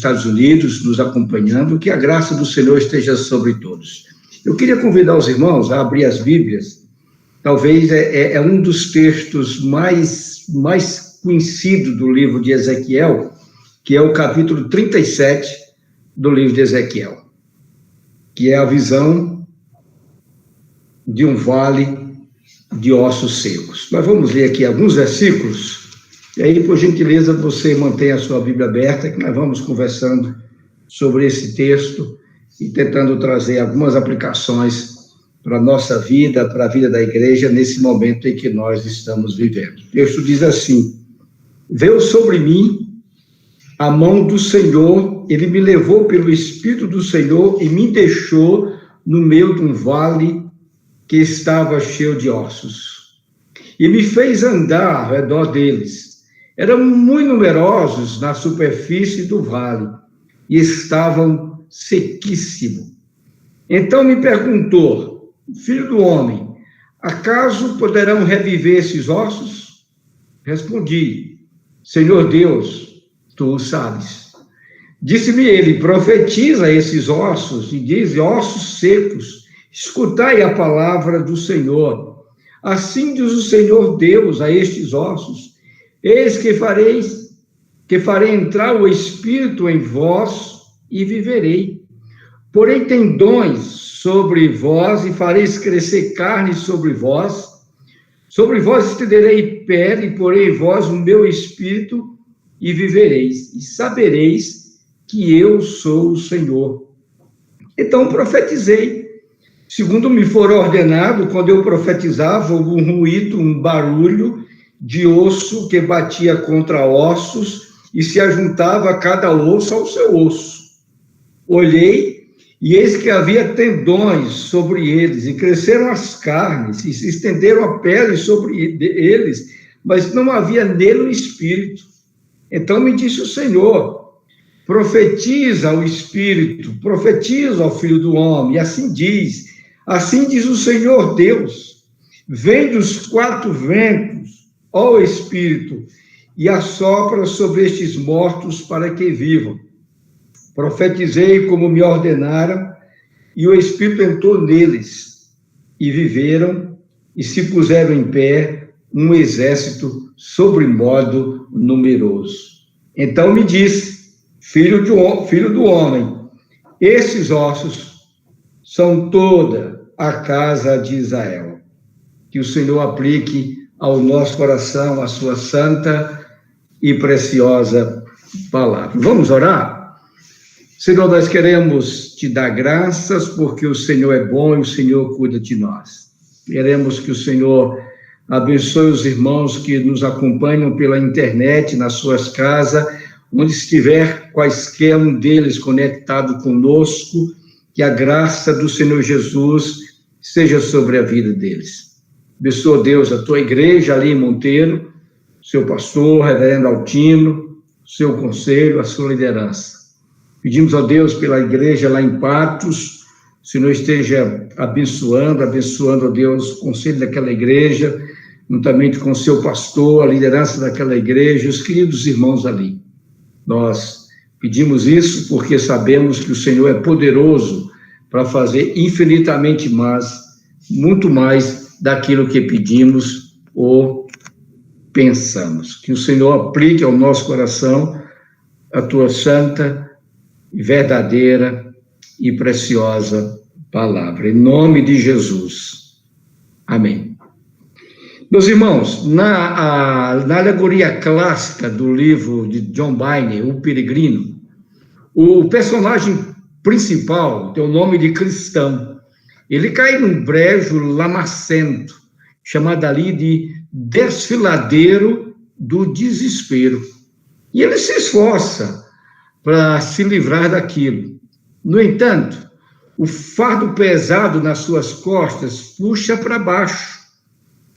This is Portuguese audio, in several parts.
Estados Unidos, nos acompanhando, que a graça do Senhor esteja sobre todos. Eu queria convidar os irmãos a abrir as Bíblias, talvez é um dos textos mais conhecidos do livro de Ezequiel, que é o capítulo 37 do livro de Ezequiel, que é a visão de um vale de ossos secos. Nós vamos ler aqui alguns versículos, e aí, por gentileza, você mantenha a sua Bíblia aberta, que nós vamos conversando sobre esse texto e tentando trazer algumas aplicações para a nossa vida, para a vida da igreja, nesse momento em que nós estamos vivendo. O texto diz assim: veio sobre mim a mão do Senhor, ele me levou pelo Espírito do Senhor e me deixou no meio de um vale que estava cheio de ossos, e me fez andar ao redor deles. Eram muito numerosos na superfície do vale, e estavam sequíssimos. Então me perguntou: filho do homem, acaso poderão reviver esses ossos? Respondi: Senhor Deus, tu o sabes. Disse-me ele: profetiza a esses ossos, e diz: ossos secos, escutai a palavra do Senhor. Assim diz o Senhor Deus a estes ossos: eis que farei entrar o Espírito em vós e viverei. Porém tendões sobre vós e fareis crescer carne sobre vós. Sobre vós estenderei pele e porei em vós o meu Espírito e vivereis. E sabereis que eu sou o Senhor. Então profetizei. Segundo me for ordenado, quando eu profetizava, houve um ruído, um barulho de osso que batia contra ossos e se ajuntava cada osso ao seu osso. Olhei, e eis que havia tendões sobre eles, e cresceram as carnes, e se estenderam a pele sobre eles, mas não havia nele um espírito. Então me disse o Senhor: profetiza ao Espírito, profetiza ao Filho do Homem, e assim diz o Senhor Deus: vem dos quatro ventos, ó Espírito, e assopra sobre estes mortos para que vivam. Profetizei como me ordenaram, e o Espírito entrou neles, e viveram, e se puseram em pé um exército sobremodo numeroso. Então me disse: filho do homem, esses ossos são toda a casa de Israel. Que o Senhor aplique ao nosso coração a sua santa e preciosa palavra. Vamos orar? Senhor, nós queremos te dar graças porque o Senhor é bom e o Senhor cuida de nós. Queremos que o Senhor abençoe os irmãos que nos acompanham pela internet, nas suas casas, onde estiver quaisquer um deles conectado conosco, que a graça do Senhor Jesus seja sobre a vida deles. Abençoa, Deus, a tua igreja ali em Monteiro, seu pastor, reverendo Altino, seu conselho, a sua liderança. Pedimos a Deus pela igreja lá em Patos, o Senhor esteja abençoando, ó Deus, o conselho daquela igreja, juntamente com o seu pastor, a liderança daquela igreja, os queridos irmãos ali. Nós pedimos isso porque sabemos que o Senhor é poderoso para fazer infinitamente mais, muito mais daquilo que pedimos ou pensamos. Que o Senhor aplique ao nosso coração a tua santa, verdadeira e preciosa palavra. Em nome de Jesus. Amém. Meus irmãos, na alegoria clássica do livro de John Bunyan, O Peregrino, o personagem principal tem o nome de cristão. Ele cai num brejo lamacento, chamado ali de desfiladeiro do desespero. E ele se esforça para se livrar daquilo. No entanto, o fardo pesado nas suas costas puxa para baixo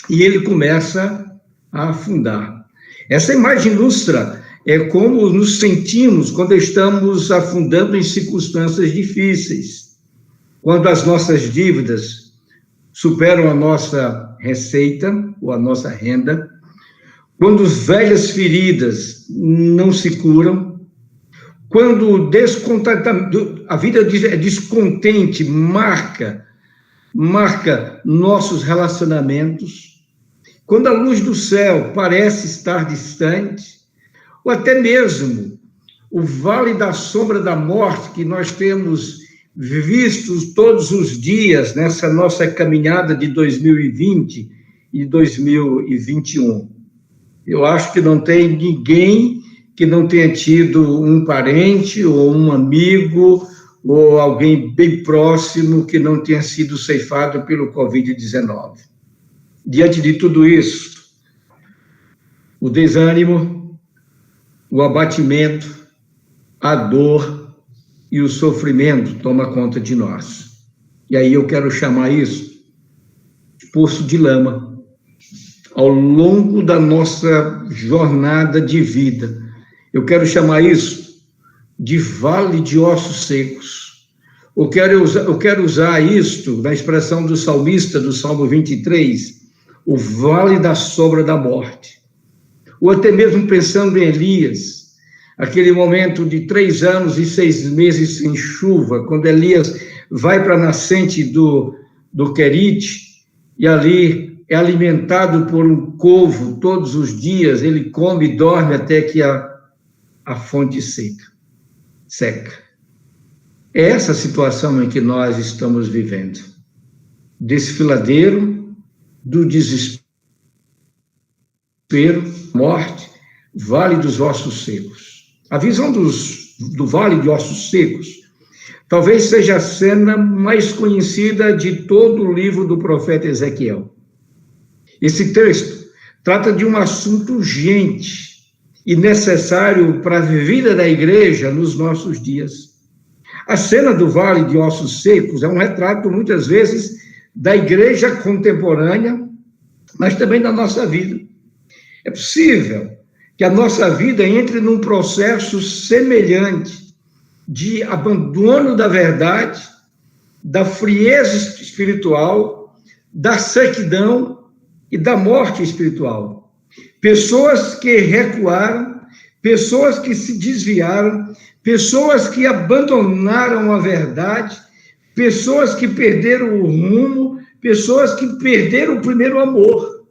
e ele começa a afundar. Essa imagem ilustra como nos sentimos quando estamos afundando em circunstâncias difíceis, quando as nossas dívidas superam a nossa receita ou a nossa renda, quando as velhas feridas não se curam, quando o descontentamento, a vida é descontente, marca nossos relacionamentos, quando a luz do céu parece estar distante, ou até mesmo o vale da sombra da morte que nós temos visto todos os dias nessa nossa caminhada de 2020 e 2021. Eu acho que não tem ninguém que não tenha tido um parente ou um amigo ou alguém bem próximo que não tenha sido ceifado pelo Covid-19. Diante de tudo isso, o desânimo, o abatimento, a dor e o sofrimento toma conta de nós. E aí eu quero chamar isso de poço de lama. Ao longo da nossa jornada de vida, eu quero chamar isso de vale de ossos secos. Eu quero usar isto na expressão do salmista, do Salmo 23, o vale da sombra da morte. Ou até mesmo pensando em Elias, aquele momento de 3 anos e 6 meses sem chuva, quando Elias vai para a nascente do Querite, e ali é alimentado por um corvo todos os dias, ele come e dorme até que a fonte seca. É essa situação em que nós estamos vivendo. Desfiladeiro do desespero, morte, vale dos ossos secos. A visão do vale de ossos secos talvez seja a cena mais conhecida de todo o livro do profeta Ezequiel. Esse texto trata de um assunto urgente e necessário para a vida da igreja nos nossos dias. A cena do vale de ossos secos é um retrato, muitas vezes, da igreja contemporânea, mas também da nossa vida. É possível que a nossa vida entre num processo semelhante de abandono da verdade, da frieza espiritual, da sequidão e da morte espiritual. Pessoas que recuaram, pessoas que se desviaram, pessoas que abandonaram a verdade, pessoas que perderam o rumo, pessoas que perderam o primeiro amor.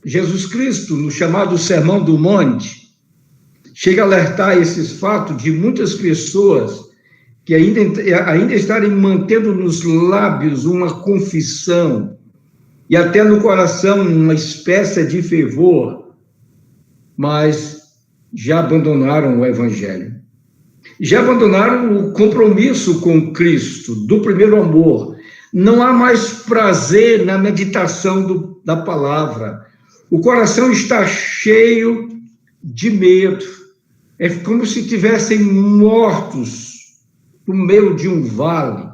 Jesus Cristo, no chamado Sermão do Monte, chega a alertar esses fatos de muitas pessoas que ainda estarem mantendo nos lábios uma confissão e até no coração uma espécie de fervor, mas já abandonaram o Evangelho. Já abandonaram o compromisso com Cristo, do primeiro amor. Não há mais prazer na meditação da palavra. O coração está cheio de medo. É como se tivessem mortos no meio de um vale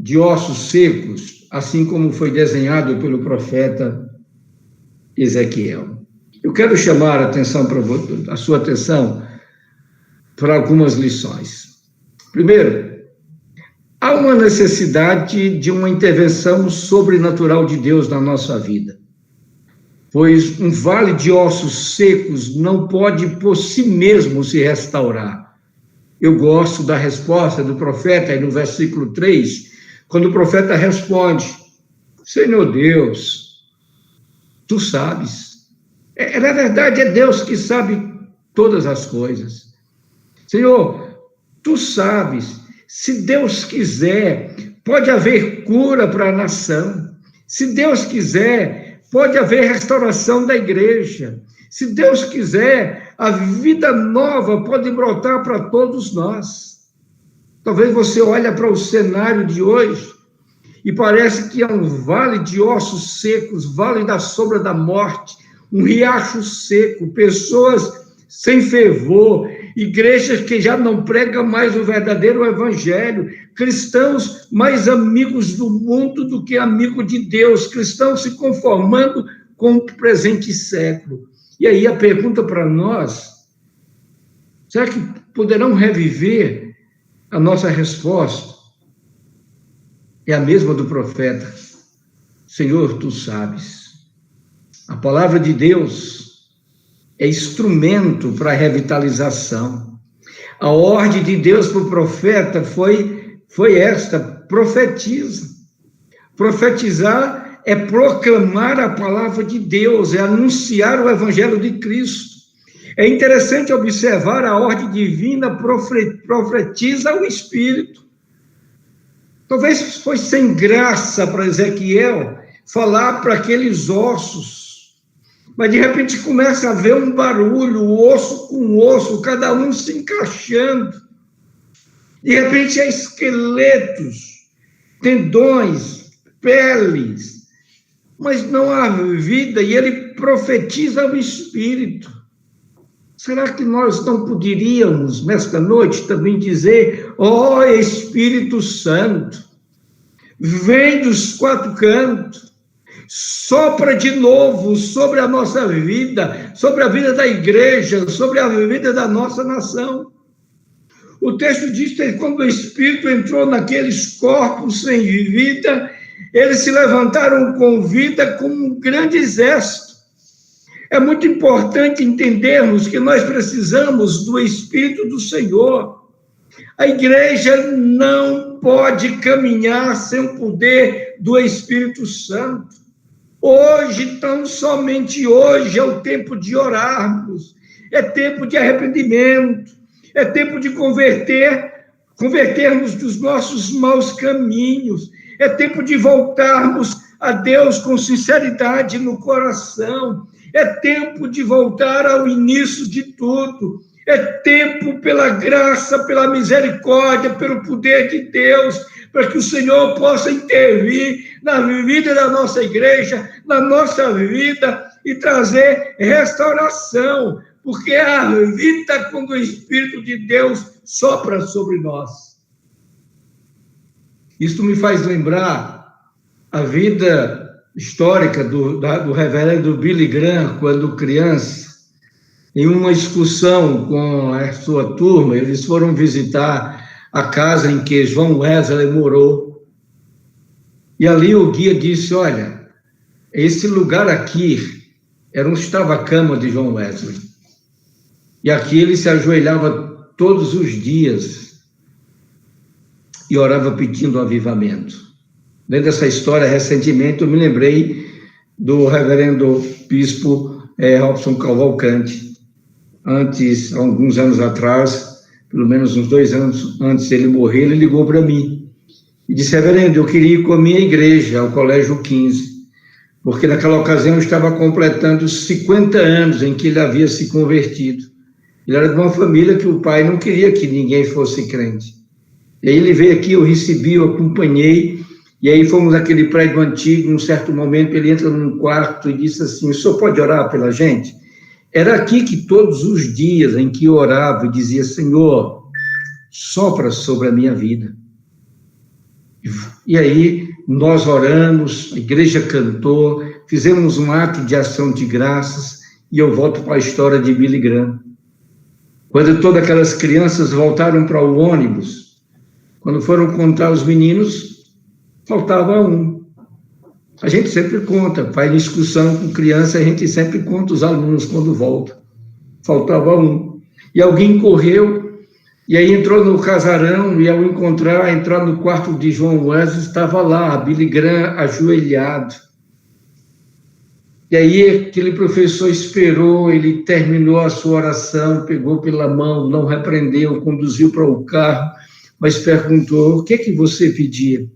de ossos secos, assim como foi desenhado pelo profeta Ezequiel. Eu quero chamar a sua atenção para algumas lições. Primeiro, há uma necessidade de uma intervenção sobrenatural de Deus na nossa vida, pois um vale de ossos secos não pode por si mesmo se restaurar. Eu gosto da resposta do profeta aí no versículo 3, quando o profeta responde: Senhor Deus, tu sabes. Na verdade, é Deus que sabe todas as coisas. Senhor, tu sabes, se Deus quiser, pode haver cura para a nação. Se Deus quiser, pode haver restauração da igreja. Se Deus quiser, a vida nova pode brotar para todos nós. Talvez você olhe para o cenário de hoje e parece que é um vale de ossos secos, vale da sombra da morte, um riacho seco, pessoas sem fervor, igrejas que já não pregam mais o verdadeiro evangelho, cristãos mais amigos do mundo do que amigos de Deus, cristãos se conformando com o presente século. E aí a pergunta para nós: será que poderão reviver? A nossa resposta é a mesma do profeta: Senhor, tu sabes. A palavra de Deus é instrumento para a revitalização. A ordem de Deus para o profeta foi esta: profetiza. Profetizar é proclamar a palavra de Deus, é anunciar o evangelho de Cristo. É interessante observar a ordem divina, profetiza o Espírito. Talvez foi sem graça para Ezequiel falar para aqueles ossos, mas de repente começa a haver um barulho, osso com osso, cada um se encaixando. De repente há esqueletos, tendões, peles, mas não há vida, e ele profetiza o Espírito. Será que nós não poderíamos, nesta noite, também dizer: ó Espírito Santo, vem dos quatro cantos, sopra de novo sobre a nossa vida, sobre a vida da igreja, sobre a vida da nossa nação. O texto diz que quando o Espírito entrou naqueles corpos sem vida, eles se levantaram com vida como um grande exército. É muito importante entendermos que nós precisamos do Espírito do Senhor. A igreja não pode caminhar sem o poder do Espírito Santo. Hoje, tão somente hoje, é o tempo de orarmos, é tempo de arrependimento, é tempo de convertermos dos nossos maus caminhos, é tempo de voltarmos a Deus com sinceridade no coração, é tempo de voltar ao início de tudo, é tempo, pela graça, pela misericórdia, pelo poder de Deus, para que o Senhor possa intervir na vida da nossa igreja, na nossa vida, e trazer restauração, porque a vida quando o Espírito de Deus sopra sobre nós. Isso me faz lembrar a vida histórica do reverendo Billy Graham, quando criança, em uma excursão com a sua turma, eles foram visitar a casa em que João Wesley morou. E ali o guia disse: olha, esse lugar aqui era onde estava a cama de João Wesley. E aqui ele se ajoelhava todos os dias e orava pedindo um avivamento. Dentro dessa história, recentemente, eu me lembrei do reverendo bispo Robson Cavalcante. Antes, há alguns anos atrás, pelo menos uns 2 anos antes dele morrer, ele ligou para mim e disse: reverendo, eu queria ir com a minha igreja ao Colégio 15, porque naquela ocasião eu estava completando 50 anos em que ele havia se convertido. Ele era de uma família que o pai não queria que ninguém fosse crente. E aí ele veio aqui, eu recebi, eu acompanhei, e aí fomos naquele prédio antigo. Num certo momento ele entra num quarto e disse assim: o senhor pode orar pela gente? Era aqui que todos os dias em que eu orava e dizia: Senhor, sopra sobre a minha vida. E aí nós oramos, a igreja cantou, fizemos um ato de ação de graças, e eu volto para a história de Billy Graham. Quando todas aquelas crianças voltaram para o ônibus, quando foram contar os meninos, faltava um. A gente sempre conta, faz discussão com criança, a gente sempre conta os alunos quando volta. Faltava um. E alguém correu, e aí entrou no casarão, e ao entrar no quarto de João Wesley, estava lá, Billy Graham ajoelhado. E aí aquele professor esperou, ele terminou a sua oração, pegou pela mão, não repreendeu, conduziu para o carro, mas perguntou: o que é que você pedia?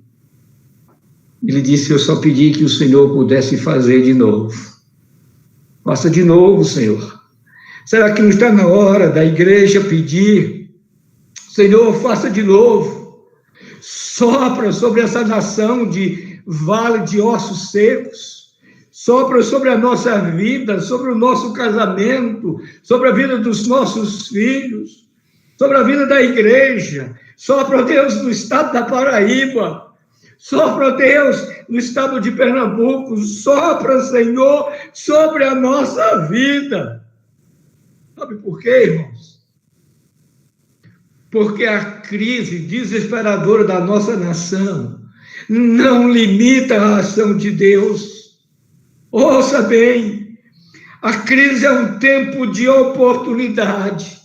Ele disse: eu só pedi que o Senhor pudesse fazer de novo. Faça de novo, Senhor. Será que não está na hora da igreja pedir: Senhor, faça de novo. Sopra sobre essa nação de vale de ossos secos. Sopra sobre a nossa vida, sobre o nosso casamento, sobre a vida dos nossos filhos, sobre a vida da igreja. Sopra, Deus, no estado da Paraíba. Sopra, Deus, no estado de Pernambuco. Sopra, Senhor, sobre a nossa vida. Sabe por quê, irmãos? Porque a crise desesperadora da nossa nação não limita a ação de Deus. Ouça bem, a crise é um tempo de oportunidade.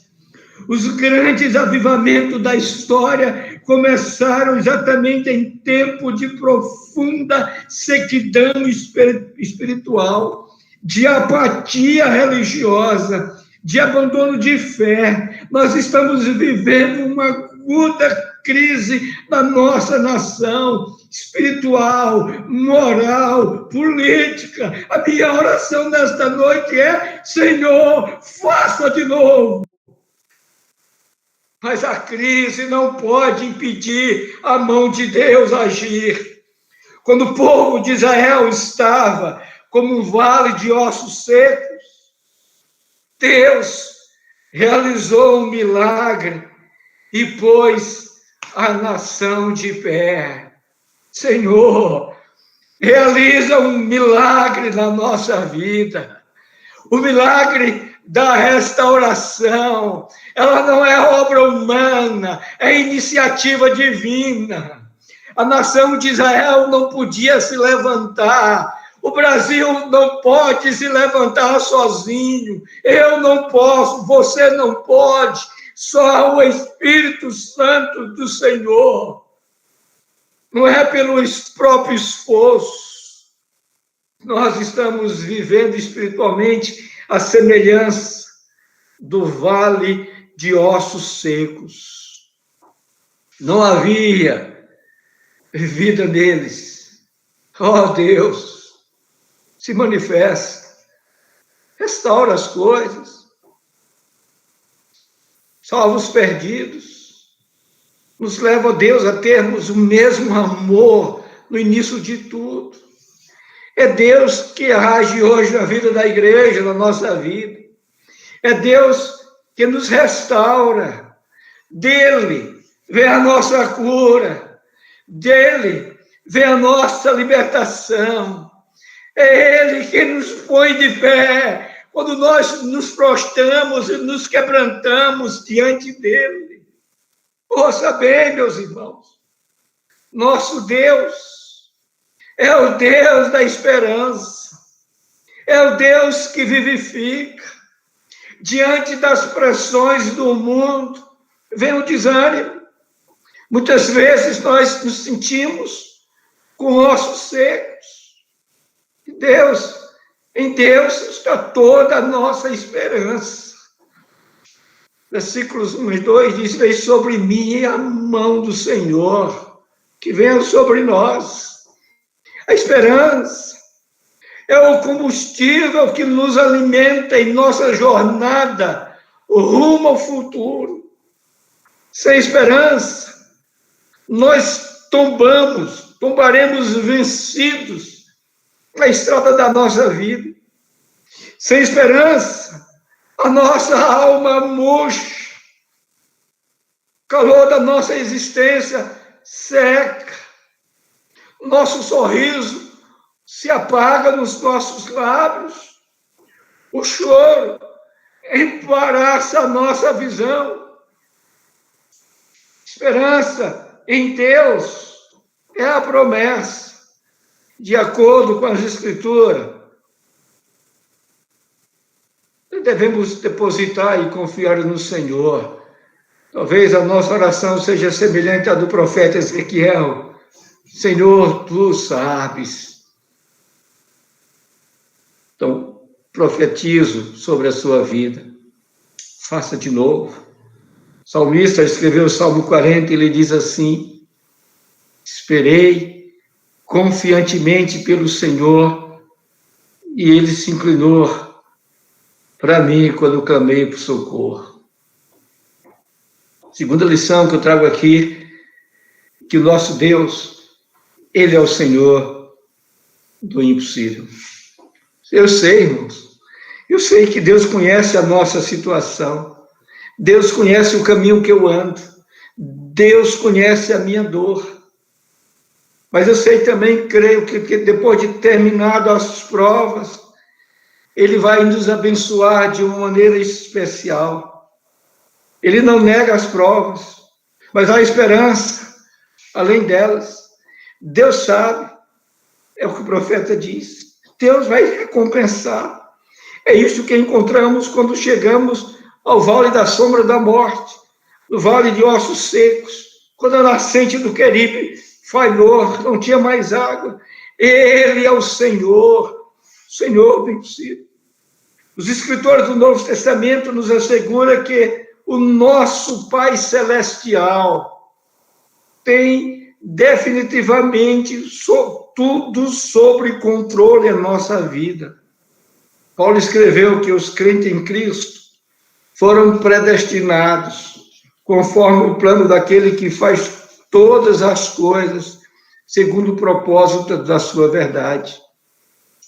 Os grandes avivamentos da história começaram exatamente em tempo de profunda sequidão espiritual, de apatia religiosa, de abandono de fé. Nós estamos vivendo uma aguda crise na nossa nação, espiritual, moral, política. A minha oração nesta noite é: Senhor, faça de novo. Mas a crise não pode impedir a mão de Deus agir. Quando o povo de Israel estava como um vale de ossos secos, Deus realizou um milagre e pôs a nação de pé. Senhor, realiza um milagre na nossa vida. O milagre da restauração, ela não é obra humana, é iniciativa divina. A nação de Israel não podia se levantar, o Brasil não pode se levantar sozinho, eu não posso, você não pode, só o Espírito Santo do Senhor. Não é pelo próprio esforço. Nós estamos vivendo espiritualmente a semelhança do vale de ossos secos. Não havia vida neles. Ó Deus, se manifesta, restaura as coisas, salva os perdidos, nos leva, ó Deus, a termos o mesmo amor no início de tudo. É Deus que age hoje na vida da igreja, na nossa vida. É Deus que nos restaura. Dele vem a nossa cura. Dele vem a nossa libertação. É Ele que nos põe de pé quando nós nos prostramos e nos quebrantamos diante dele. Ouça bem, meus irmãos, nosso Deus é o Deus da esperança, é o Deus que vivifica. Diante das pressões do mundo, vem o desânimo. Muitas vezes nós nos sentimos com ossos secos. Em Deus está toda a nossa esperança. Versículos 1 e 2 diz: vem sobre mim a mão do Senhor, que venha sobre nós. A esperança é o combustível que nos alimenta em nossa jornada rumo ao futuro. Sem esperança, nós tombaremos vencidos na estrada da nossa vida. Sem esperança, a nossa alma murcha, o calor da nossa existência seca, nosso sorriso se apaga nos nossos lábios, o choro embaraça a nossa visão. Esperança em Deus é a promessa, de acordo com as Escrituras. Devemos depositar e confiar no Senhor. Talvez a nossa oração seja semelhante à do profeta Ezequiel. Senhor, tu sabes. Então, profetizo sobre a sua vida. Faça de novo. O salmista escreveu o Salmo 40 e ele diz assim: esperei confiantemente pelo Senhor e ele se inclinou para mim quando eu clamei por socorro. Segunda lição que eu trago aqui, que o nosso Deus, Ele é o Senhor do impossível. Eu sei, irmãos, eu sei que Deus conhece a nossa situação, Deus conhece o caminho que eu ando, Deus conhece a minha dor, mas eu sei também, creio que depois de terminado as provas, Ele vai nos abençoar de uma maneira especial. Ele não nega as provas, mas há esperança além delas. Deus sabe, é o que o profeta diz. Deus vai recompensar. É isso que encontramos quando chegamos ao vale da sombra da morte, no vale de ossos secos, quando a nascente do Queribe falhou, não tinha mais água. Ele é o Senhor vencido. Os escritores do Novo Testamento nos asseguram que o nosso Pai Celestial tem definitivamente tudo sob controle em nossa vida. Paulo escreveu que os crentes em Cristo foram predestinados conforme o plano daquele que faz todas as coisas segundo o propósito da sua verdade.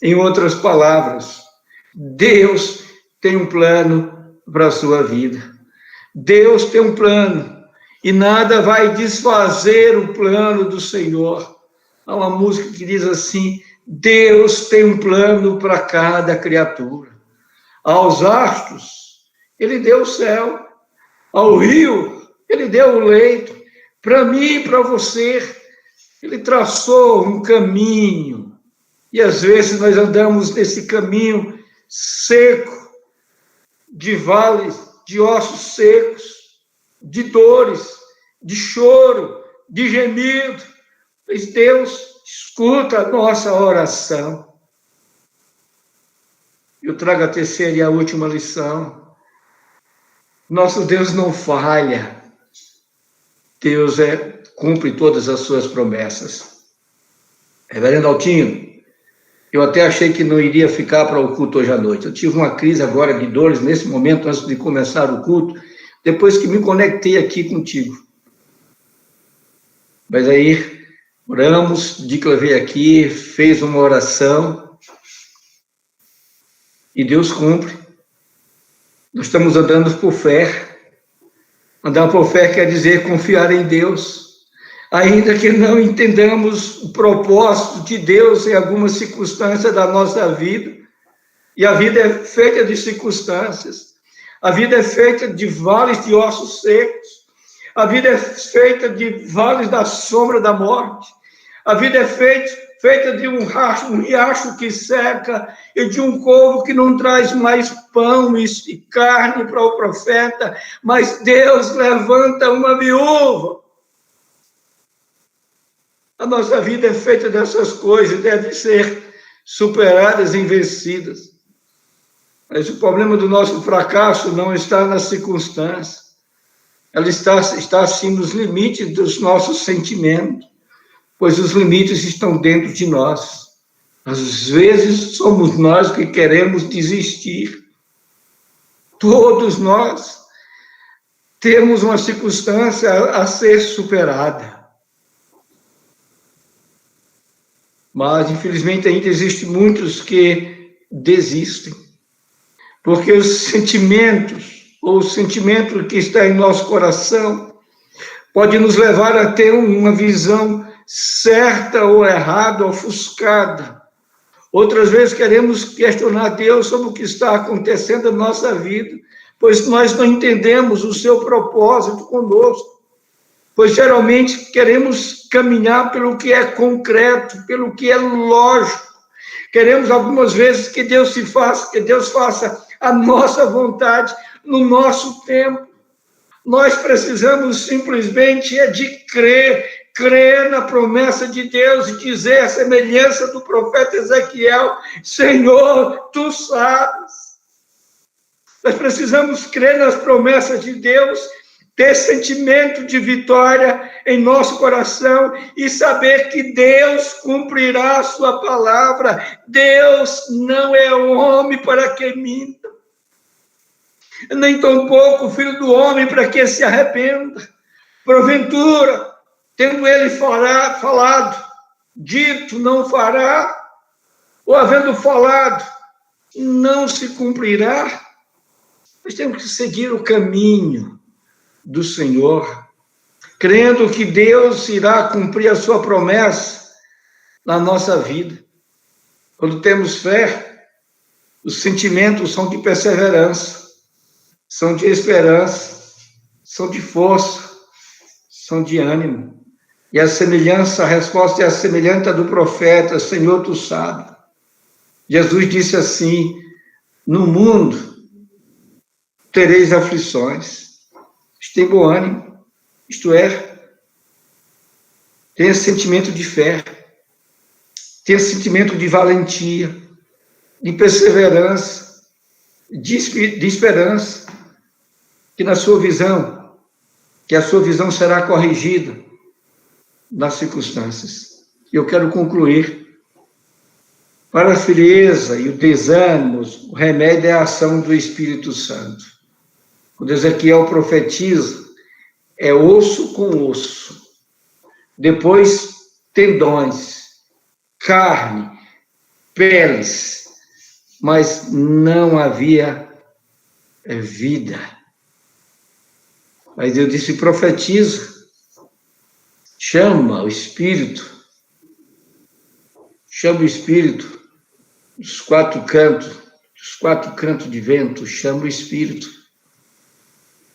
Em outras palavras, Deus tem um plano para a sua vida. Deus tem um plano e nada vai desfazer o plano do Senhor. Há uma música que diz assim: Deus tem um plano para cada criatura. Aos astros, Ele deu o céu. Ao rio, Ele deu o leito. Para mim e para você, Ele traçou um caminho. E às vezes nós andamos nesse caminho seco, de vales, de ossos secos, de dores, de choro, de gemido. Mas Deus escuta a nossa oração. Eu trago a terceira e a última lição. Nosso Deus não falha. Deus cumpre todas as suas promessas. Reverendo Altinho, eu até achei que não iria ficar para o culto hoje à noite. Eu tive uma crise agora de dores nesse momento, antes de começar o culto, depois que me conectei aqui contigo. Mas aí, oramos, Dicla veio aqui, fez uma oração, e Deus cumpre. Nós estamos andando por fé. Andar por fé quer dizer confiar em Deus. Ainda que não entendamos o propósito de Deus em algumas circunstâncias da nossa vida, e a vida é feita de circunstâncias, a vida é feita de vales de ossos secos, a vida é feita de vales da sombra da morte, a vida é feita de um riacho que seca e de um povo que não traz mais pão e carne para o profeta, mas Deus levanta uma viúva. A nossa vida é feita dessas coisas, deve ser superadas e vencidas. Mas o problema do nosso fracasso não está nas circunstâncias. Ela está sim nos limites dos nossos sentimentos, pois os limites estão dentro de nós. Às vezes somos nós que queremos desistir. Todos nós temos uma circunstância a ser superada. Mas, infelizmente, ainda existem muitos que desistem, porque os sentimentos, ou o sentimento que está em nosso coração, pode nos levar a ter uma visão certa ou errada, ofuscada. Outras vezes queremos questionar Deus sobre o que está acontecendo na nossa vida, pois nós não entendemos o seu propósito conosco. Pois geralmente queremos caminhar pelo que é concreto, pelo que é lógico. Queremos algumas vezes que Deus faça a nossa vontade no nosso tempo. Nós precisamos simplesmente de crer na promessa de Deus e dizer a semelhança do profeta Ezequiel: Senhor, tu sabes. Nós precisamos crer nas promessas de Deus, ter sentimento de vitória em nosso coração e saber que Deus cumprirá a sua palavra. Deus não é homem para que minta, nem tampouco filho do homem para que se arrependa. Porventura, tendo ele falado, dito, não fará, ou havendo falado, não se cumprirá. Nós temos que seguir o caminho do Senhor, crendo que Deus irá cumprir a sua promessa na nossa vida. Quando temos fé, os sentimentos são de perseverança, são de esperança, são de força, são de ânimo. E a resposta é a semelhança do profeta: Senhor, tu sabes. Jesus disse assim: no mundo tereis aflições. Tem bom ânimo, isto é, tenha sentimento de fé, tenha sentimento de valentia, de perseverança, de esperança, que a sua visão será corrigida nas circunstâncias. Eu quero concluir. Para a frieza e o desânimo, o remédio é a ação do Espírito Santo. Quando Ezequiel profetiza, é osso com osso, depois tendões, carne, peles, mas não havia vida. Mas Deus disse, profetiza, chama o Espírito dos quatro cantos de vento, chama o Espírito.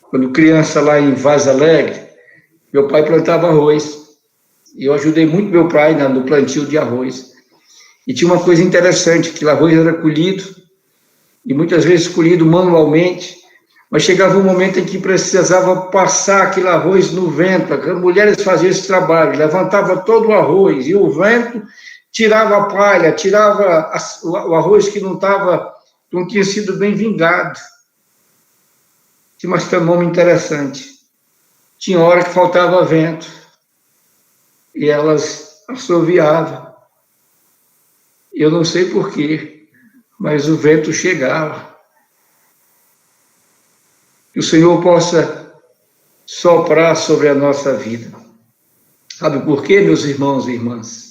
Quando criança lá em Vaz Alegre, meu pai plantava arroz, e eu ajudei muito meu pai no plantio de arroz. E tinha uma coisa interessante, que o arroz era colhido, e muitas vezes colhido manualmente, mas chegava um momento em que precisava passar aquele arroz no vento. As mulheres faziam esse trabalho, levantava todo o arroz, e o vento tirava a palha, tirava o arroz que não tinha sido bem vingado. Tinha um fenômeno interessante. Tinha hora que faltava vento, e elas assoviavam. Eu não sei porquê, mas o vento chegava. Que o Senhor possa soprar sobre a nossa vida. Sabe por quê, meus irmãos e irmãs?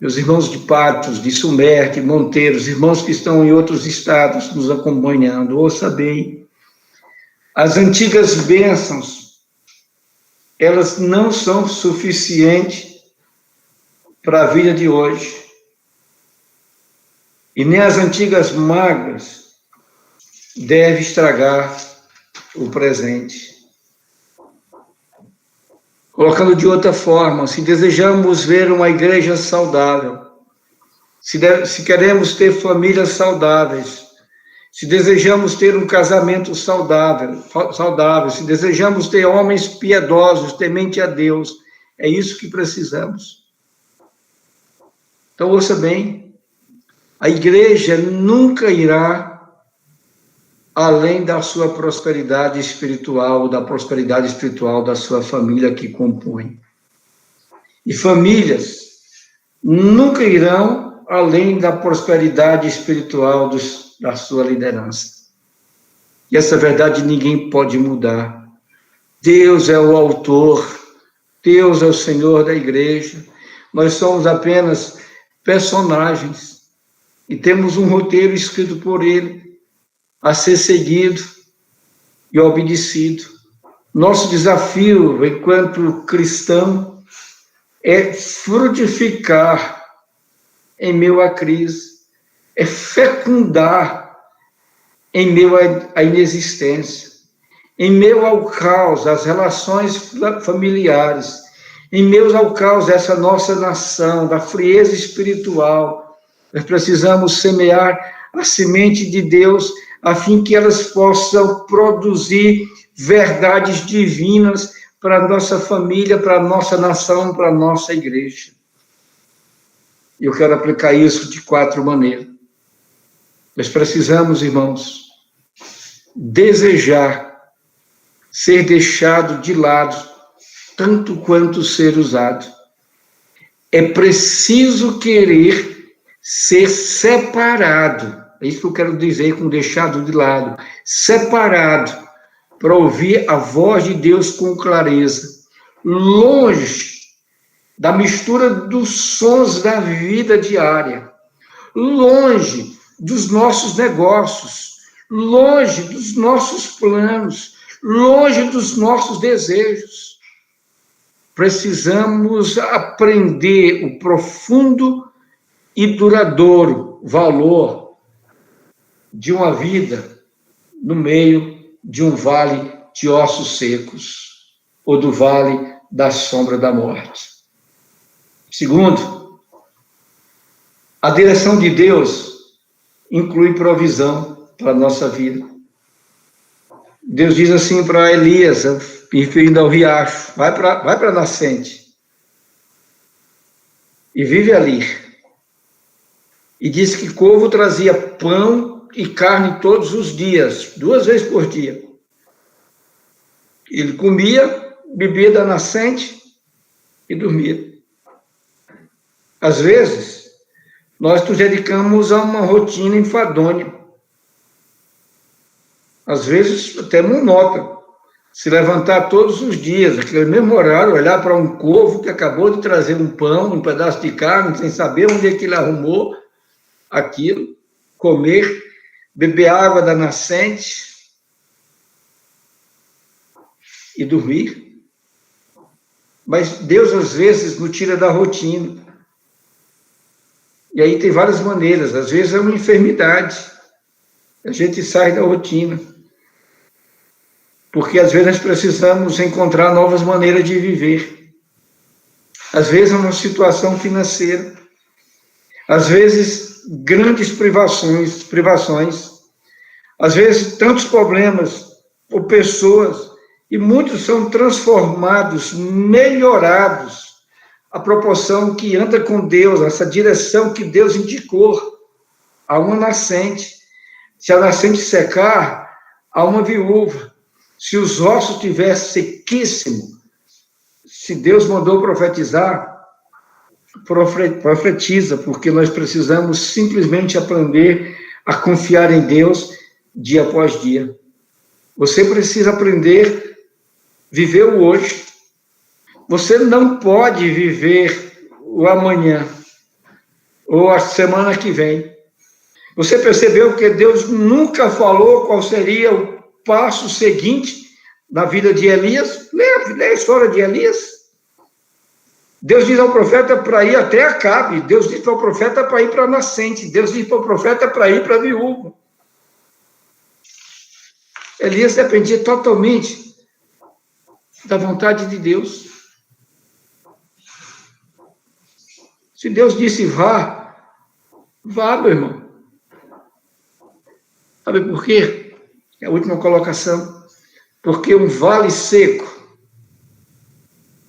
Meus irmãos de Patos, de Sumer, de Monteiros, irmãos que estão em outros estados nos acompanhando, ouça bem, as antigas bênçãos, elas não são suficientes para a vida de hoje. E nem as antigas mágoas devem estragar o presente. Colocando de outra forma, se desejamos ver uma igreja saudável, se queremos ter famílias saudáveis, se desejamos ter um casamento saudável, se desejamos ter homens piedosos, temente a Deus, é isso que precisamos. Então, ouça bem, a igreja nunca irá além da sua prosperidade espiritual, da prosperidade espiritual da sua família que compõe. E famílias nunca irão além da prosperidade espiritual da sua liderança. E essa verdade ninguém pode mudar. Deus é o autor, Deus é o Senhor da igreja, nós somos apenas personagens e temos um roteiro escrito por Ele, a ser seguido e obedecido. Nosso desafio, enquanto cristão, é frutificar em meio à crise, é fecundar em meio à inexistência, em meio ao caos, as relações familiares, em meio ao caos dessa nossa nação, da frieza espiritual. Nós precisamos semear a semente de Deus, a fim que elas possam produzir verdades divinas para a nossa família, para a nossa nação, para a nossa igreja. Eu quero aplicar isso de 4 maneiras. Nós precisamos, irmãos, desejar ser deixado de lado, tanto quanto ser usado. É preciso querer ser separado. É isso que eu quero dizer com deixado de lado. Separado, para ouvir a voz de Deus com clareza. Longe da mistura dos sons da vida diária. Longe dos nossos negócios. Longe dos nossos planos. Longe dos nossos desejos. Precisamos aprender o profundo e duradouro valor de uma vida no meio de um vale de ossos secos, ou do vale da sombra da morte. Segundo, a direção de Deus inclui provisão para a nossa vida. Deus diz assim para Elias, referindo ao riacho, vai para a nascente e vive ali. E diz que corvo trazia pão e carne todos os dias, 2 vezes por dia. Ele comia, bebia da nascente e dormia. Às vezes, nós nos dedicamos a uma rotina enfadonha. Às vezes, até monótona. Se levantar todos os dias, aquele mesmo horário, olhar para um corvo que acabou de trazer um pão, um pedaço de carne, sem saber onde é que ele arrumou aquilo, comer, beber água da nascente e dormir. Mas Deus, às vezes, nos tira da rotina. E aí tem várias maneiras. Às vezes é uma enfermidade. A gente sai da rotina. Porque, às vezes, nós precisamos encontrar novas maneiras de viver. Às vezes é uma situação financeira. Às vezes, grandes privações. Às vezes, tantos problemas por pessoas. E muitos são transformados, melhorados, à proporção que anda com Deus, essa direção que Deus indicou a uma nascente. Se a nascente secar, a uma viúva. Se os ossos tivessem sequíssimo, se Deus mandou profetizar, profetiza, porque nós precisamos simplesmente aprender a confiar em Deus dia após dia. Você precisa aprender a viver o hoje. Você não pode viver o amanhã ou a semana que vem. Você percebeu que Deus nunca falou qual seria o passo seguinte na vida de Elias? Lê a história de Elias. Deus diz ao profeta para ir até Acabe. Deus diz para o profeta para ir para a nascente. Deus diz para o profeta para ir para a viúva. Elias dependia totalmente da vontade de Deus. Se Deus disse vá, meu irmão. Sabe por quê? É a última colocação. Porque um vale seco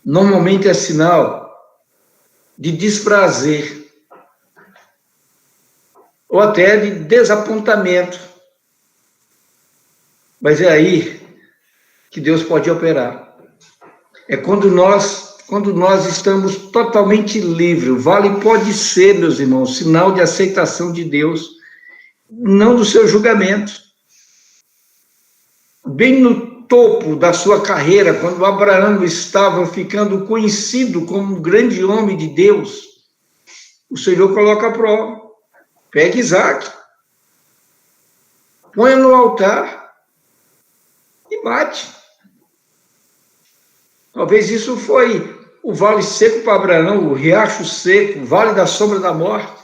normalmente é sinal de desprazer ou até de desapontamento. Mas é aí que Deus pode operar. É quando nós estamos totalmente livres. O vale pode ser, meus irmãos, sinal de aceitação de Deus, não do seu julgamento. Bem no topo da sua carreira, quando Abraão estava ficando conhecido como um grande homem de Deus, o Senhor coloca a prova. Pegue Isaac, ponha no altar e mate. Talvez isso foi o vale seco para Abraão, o riacho seco, o vale da sombra da morte.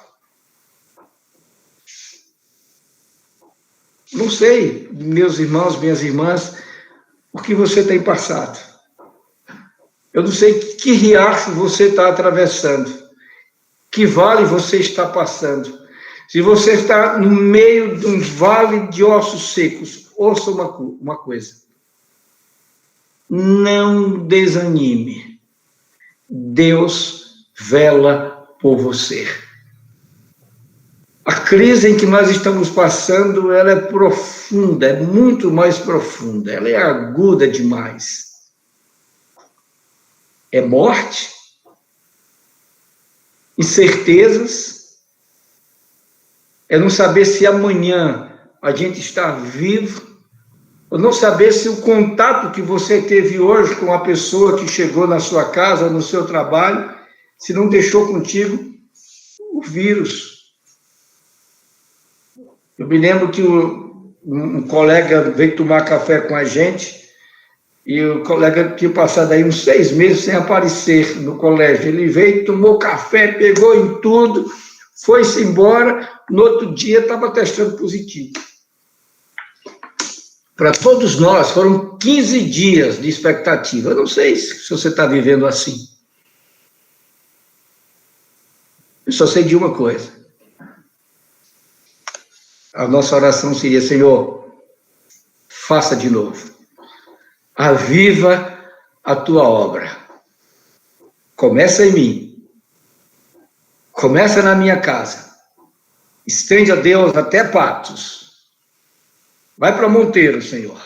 Não sei, meus irmãos, minhas irmãs, o que você tem passado. Eu não sei que riacho você está atravessando, que vale você está passando. Se você está no meio de um vale de ossos secos, ouça uma coisa. Não desanime. Deus vela por você. A crise em que nós estamos passando, ela é profunda, é muito mais profunda, ela é aguda demais. É morte, incertezas, é não saber se amanhã a gente está vivo, ou não saber se o contato que você teve hoje com a pessoa que chegou na sua casa, no seu trabalho, se não deixou contigo o vírus. Eu me lembro que um colega veio tomar café com a gente, e o colega tinha passado aí uns 6 meses sem aparecer no colégio. Ele veio, tomou café, pegou em tudo, foi-se embora, no outro dia estava testando positivo. Para todos nós, foram 15 dias de expectativa. Eu não sei se você está vivendo assim. Eu só sei de uma coisa. A nossa oração seria, Senhor, faça de novo. Aviva a tua obra. Começa em mim. Começa na minha casa. Estende a Deus até Patos. Vai para Monteiro, Senhor.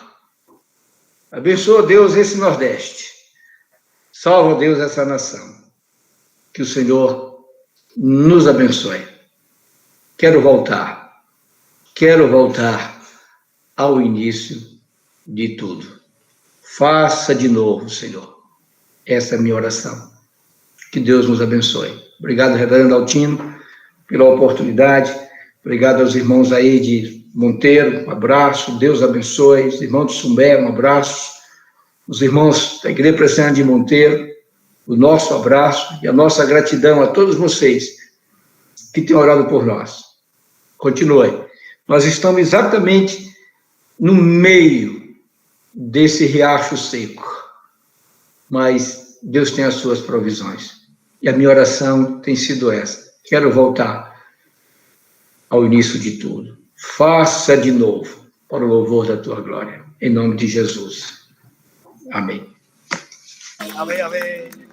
Abençoa, Deus, esse Nordeste. Salva, Deus, essa nação. Que o Senhor nos abençoe. Quero voltar ao início de tudo. Faça de novo, Senhor. Essa é a minha oração. Que Deus nos abençoe. Obrigado, reverendo Altino, pela oportunidade. Obrigado aos irmãos aí de Monteiro, um abraço. Deus abençoe. Os irmãos de Sumbé, um abraço. Os irmãos da Igreja Presbiteriana de Monteiro, o nosso abraço e a nossa gratidão a todos vocês que têm orado por nós. Continue. Nós estamos exatamente no meio desse riacho seco, mas Deus tem as suas provisões. E a minha oração tem sido essa. Quero voltar ao início de tudo. Faça de novo, para o louvor da tua glória. Em nome de Jesus. Amém. Amém, amém.